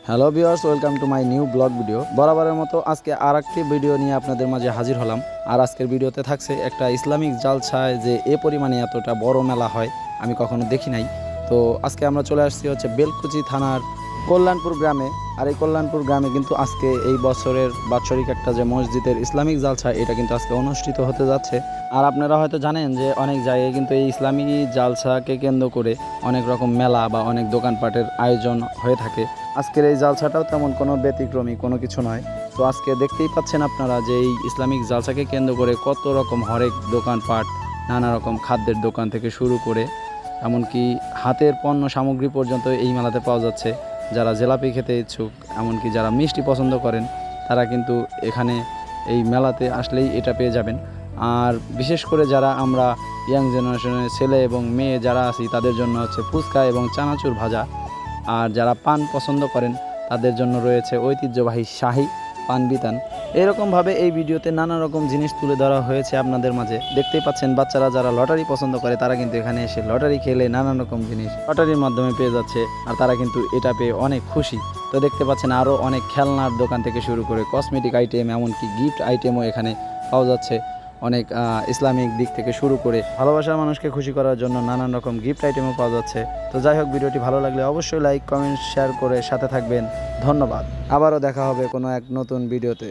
Hello viewers, welcome to my new blog video. বরাবরের মতো আজকে আর একটি ভিডিও নিয়ে আপনাদের মাঝে হাজির হলাম। আর আজকের ভিডিওতে থাকছে একটা ইসলামিক জালসায় যে পরিমাণে এতটা বড় মেলা হয় আমি কখনো দেখি নাই। তো আজকে আমরা চলে আসছি হচ্ছে বেলকুচি থানার কল্যাণপুর গ্রামে। আর এই কল্যাণপুর গ্রামে কিন্তু আজকে এই বছরের বাৎসরিক একটা যে মসজিদের ইসলামিক জালসা, এটা কিন্তু আজকে অনুষ্ঠিত হতে যাচ্ছে। আর আপনারা হয়তো জানেন যে অনেক জায়গায় কিন্তু এই ইসলামিক জালসাকে কেন্দ্র করে অনেক রকম মেলা বা অনেক দোকানপাটের আয়োজন হয়ে থাকে। আজকের এই জালসাটাও তেমন কোনো ব্যতিক্রমী কোনো কিছু নয়। তো আজকে দেখতেই পাচ্ছেন আপনারা যে এই ইসলামিক জালসাকে কেন্দ্র করে কত রকম হরেক দোকানপাট, নানা রকম খাদ্যের দোকান থেকে শুরু করে এমনকি হাতের পণ্য সামগ্রী পর্যন্ত এই মেলাতে পাওয়া যাচ্ছে। যারা জিলাপি খেতে ইচ্ছুক, এমনকি যারা মিষ্টি পছন্দ করেন, তারা কিন্তু এখানে এই মেলাতে আসলেই এটা পেয়ে যাবেন। আর বিশেষ করে যারা আমরা ইয়াং জেনারেশনের ছেলে এবং মেয়ে যারা আছি, তাদের জন্য হচ্ছে ফুচকা এবং চানাচুর ভাজা। আর যারা পান পছন্দ করেন তাদের জন্য রয়েছে ঐতিহ্যবাহী শাহী পান বিতান। এরকমভাবে এই ভিডিওতে নানা রকম জিনিস তুলে ধরা হয়েছে আপনাদের মাঝে। দেখতেই পাচ্ছেন বাচ্চারা যারা লটারি পছন্দ করে তারা কিন্তু এখানে এসে লটারি খেলে নানান রকম জিনিস লটারির মাধ্যমে পেয়ে যাচ্ছে। আর তারা কিন্তু এটা পেয়ে অনেক খুশি। তো দেখতে পাচ্ছেন আরও অনেক খেলনার দোকান থেকে শুরু করে কসমেটিক আইটেম, এমনকি গিফট আইটেমও এখানে পাওয়া যাচ্ছে। অনেক ইসলামিক দিক থেকে শুরু করে ভালোবাসার মানুষকে খুশি করার জন্য নানান রকম গিফট আইটেমও পাওয়া যাচ্ছে। তো যাই হোক, ভিডিওটি ভালো লাগলে অবশ্যই লাইক, কমেন্ট, শেয়ার করে সাথে থাকবেন। ধন্যবাদ। আবারও দেখা হবে কোনো এক নতুন ভিডিওতে।